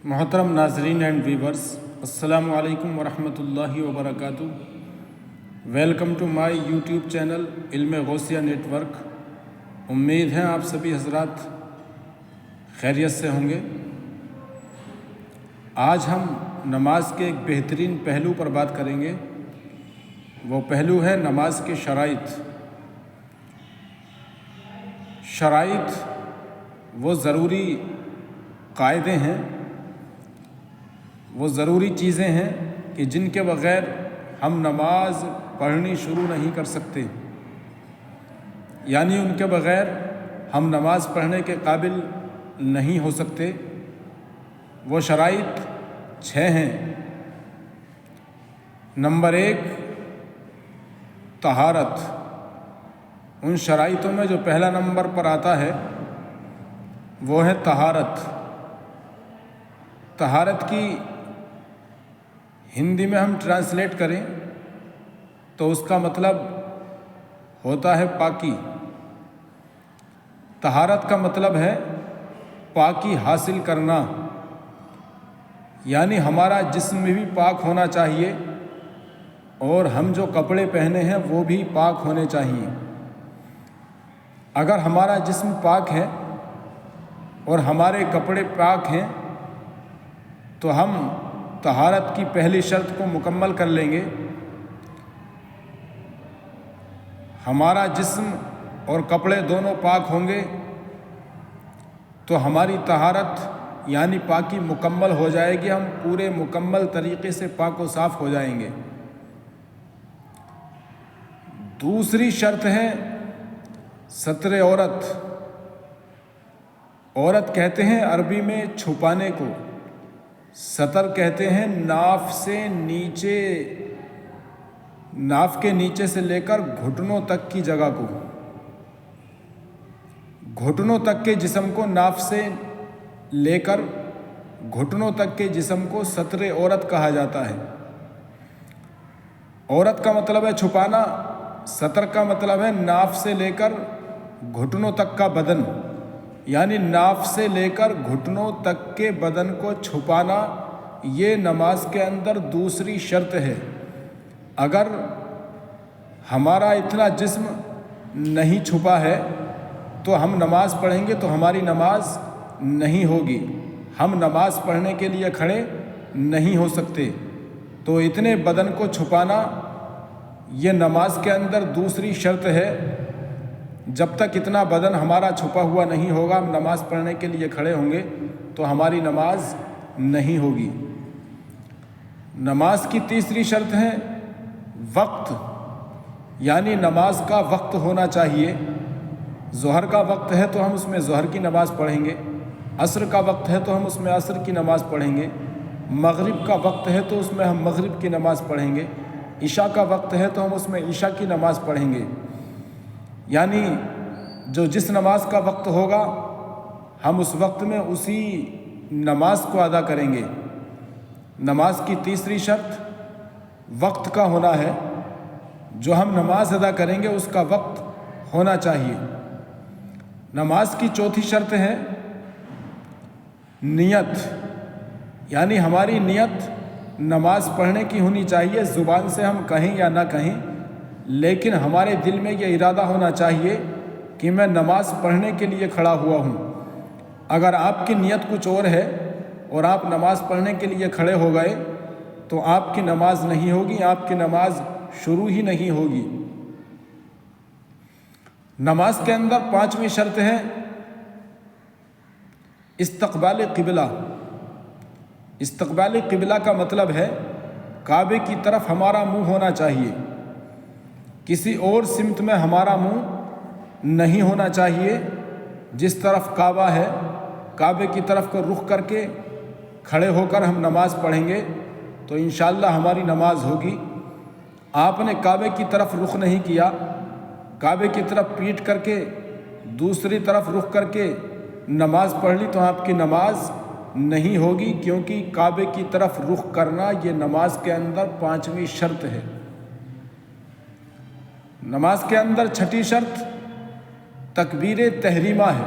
محترم ناظرین and viewers, السلام علیکم ورحمۃ وبرکاتہ۔ Welcome to my YouTube channel Ilm Ghausia net work. امید ہے آپ سبھی حضرات خیریت سے ہوں گے۔ آج ہم نماز کے ایک بہترین پہلو پر بات کریں گے۔ وہ پہلو ہے نماز کے شرائط۔ شرائط وہ ضروری قاعدے ہیں، وہ ضروری چیزیں ہیں کہ جن کے بغیر ہم نماز پڑھنی شروع نہیں کر سکتے، یعنی ان کے بغیر ہم نماز پڑھنے کے قابل نہیں ہو سکتے۔ وہ شرائط 6 ہیں۔ نمبر 1، طہارت۔ ان شرائطوں میں جو پہلا نمبر پر آتا ہے وہ ہے طہارت۔ طہارت کی ہندی میں ہم ٹرانسلیٹ کریں تو اس کا مطلب ہوتا ہے پاکی۔ طہارت کا مطلب ہے پاکی حاصل کرنا، یعنی ہمارا جسم بھی پاک ہونا چاہیے اور ہم جو کپڑے پہنے ہیں وہ بھی پاک ہونے چاہیے۔ اگر ہمارا جسم پاک ہے اور ہمارے کپڑے پاک ہیں تو ہم طہارت کی پہلی شرط کو مکمل کر لیں گے۔ ہمارا جسم اور کپڑے دونوں پاک ہوں گے تو ہماری طہارت یعنی پاکی مکمل ہو جائے گی، ہم پورے مکمل طریقے سے پاک و صاف ہو جائیں گے۔ دوسری شرط ہے ستر عورت۔ عورت کہتے ہیں عربی میں چھپانے کو، ستر کہتے ہیں ناف کے نیچے سے لے کر گھٹنوں تک کی جگہ کو، گھٹنوں تک کے جسم کو، ناف سے لے کر گھٹنوں تک کے جسم کو ستر عورت کہا جاتا ہے۔ عورت کا مطلب ہے چھپانا، ستر کا مطلب ہے ناف سے لے کر گھٹنوں تک کا بدن، یعنی ناف سے لے کر گھٹنوں تک کے بدن کو چھپانا۔ یہ نماز کے اندر دوسری شرط ہے۔ اگر ہمارا اتنا جسم نہیں چھپا ہے تو ہم نماز پڑھیں گے تو ہماری نماز نہیں ہوگی، ہم نماز پڑھنے کے لیے کھڑے نہیں ہو سکتے۔ تو اتنے بدن کو چھپانا یہ نماز کے اندر دوسری شرط ہے۔ جب تک اتنا بدن ہمارا چھپا ہوا نہیں ہوگا، ہم نماز پڑھنے کے لیے کھڑے ہوں گے تو ہماری نماز نہیں ہوگی۔ نماز کی تیسری شرط ہے وقت، یعنی نماز کا وقت ہونا چاہیے۔ ظہر کا وقت ہے تو ہم اس میں ظہر کی نماز پڑھیں گے، عصر کا وقت ہے تو ہم اس میں عصر کی نماز پڑھیں گے، مغرب کا وقت ہے تو اس میں ہم مغرب کی نماز پڑھیں گے، عشاء کا وقت ہے تو ہم اس میں عشاء کی نماز پڑھیں گے۔ یعنی جس نماز کا وقت ہوگا ہم اس وقت میں اسی نماز کو ادا کریں گے۔ نماز کی تیسری شرط وقت کا ہونا ہے، جو ہم نماز ادا کریں گے اس کا وقت ہونا چاہیے۔ نماز کی چوتھی شرط ہے نیت، یعنی ہماری نیت نماز پڑھنے کی ہونی چاہیے۔ زبان سے ہم کہیں یا نہ کہیں، لیکن ہمارے دل میں یہ ارادہ ہونا چاہیے کہ میں نماز پڑھنے کے لیے کھڑا ہوا ہوں۔ اگر آپ کی نیت کچھ اور ہے اور آپ نماز پڑھنے کے لیے کھڑے ہو گئے تو آپ کی نماز نہیں ہوگی، آپ کی نماز شروع ہی نہیں ہوگی۔ نماز کے اندر 5ویں شرط ہے استقبال قبلہ۔ استقبال قبلہ کا مطلب ہے کعبے کی طرف ہمارا منہ ہونا چاہیے، کسی اور سمت میں ہمارا منہ نہیں ہونا چاہیے۔ جس طرف کعبہ ہے کعبے کی طرف کو رخ کر کے کھڑے ہو کر ہم نماز پڑھیں گے تو انشاءاللہ ہماری نماز ہوگی۔ آپ نے کعبے کی طرف رخ نہیں کیا، کعبے کی طرف پیٹ کر کے دوسری طرف رخ کر کے نماز پڑھ لی تو آپ کی نماز نہیں ہوگی، کیونکہ کعبے کی طرف رخ کرنا یہ نماز کے اندر 5ویں شرط ہے۔ نماز کے اندر 6ٹھی شرط تکبیر تحریمہ ہے۔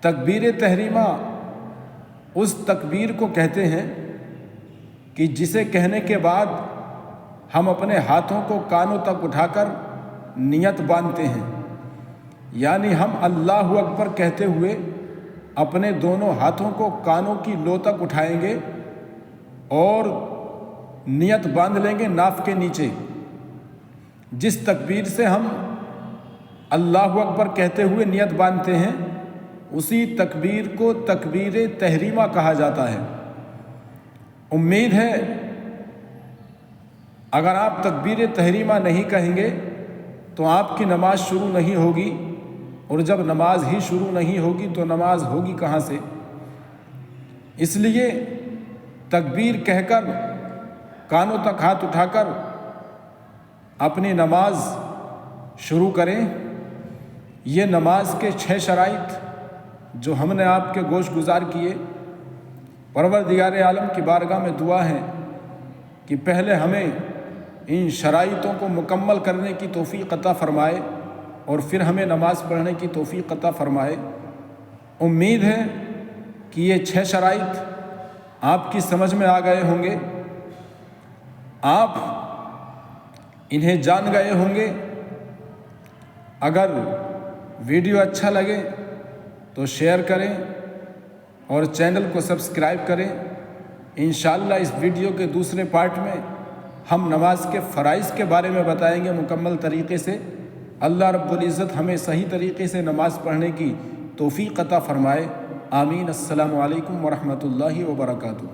تکبیر تحریمہ اس تکبیر کو کہتے ہیں کہ جسے کہنے کے بعد ہم اپنے ہاتھوں کو کانوں تک اٹھا کر نیت باندھتے ہیں، یعنی ہم اللہ اکبر کہتے ہوئے اپنے دونوں ہاتھوں کو کانوں کی لو تک اٹھائیں گے اور نیت باندھ لیں گے ناف کے نیچے۔ جس تکبیر سے ہم اللہ اکبر کہتے ہوئے نیت باندھتے ہیں اسی تکبیر کو تکبیر تحریمہ کہا جاتا ہے۔ امید ہے اگر آپ تکبیر تحریمہ نہیں کہیں گے تو آپ کی نماز شروع نہیں ہوگی، اور جب نماز ہی شروع نہیں ہوگی تو نماز ہوگی کہاں سے؟ اس لیے تکبیر کہہ کر کانوں تک ہاتھ اٹھا کر اپنی نماز شروع کریں۔ یہ نماز کے 6 شرائط جو ہم نے آپ کے گوش گزار کیے، پروردگار عالم کی بارگاہ میں دعا ہے کہ پہلے ہمیں ان شرائطوں کو مکمل کرنے کی توفیق عطا فرمائے اور پھر ہمیں نماز پڑھنے کی توفیق عطا فرمائے۔ امید ہے کہ یہ 6 شرائط آپ کی سمجھ میں آ گئے ہوں گے، آپ انہیں جان گئے ہوں گے۔ اگر ویڈیو اچھا لگے تو شیئر کریں اور چینل کو سبسکرائب کریں۔ انشاءاللہ اس ویڈیو کے دوسرے پارٹ میں ہم نماز کے فرائض کے بارے میں بتائیں گے مکمل طریقے سے۔ اللہ رب العزت ہمیں صحیح طریقے سے نماز پڑھنے کی توفیق عطا فرمائے۔ آمین۔ السلام علیکم ورحمۃ اللہ وبرکاتہ۔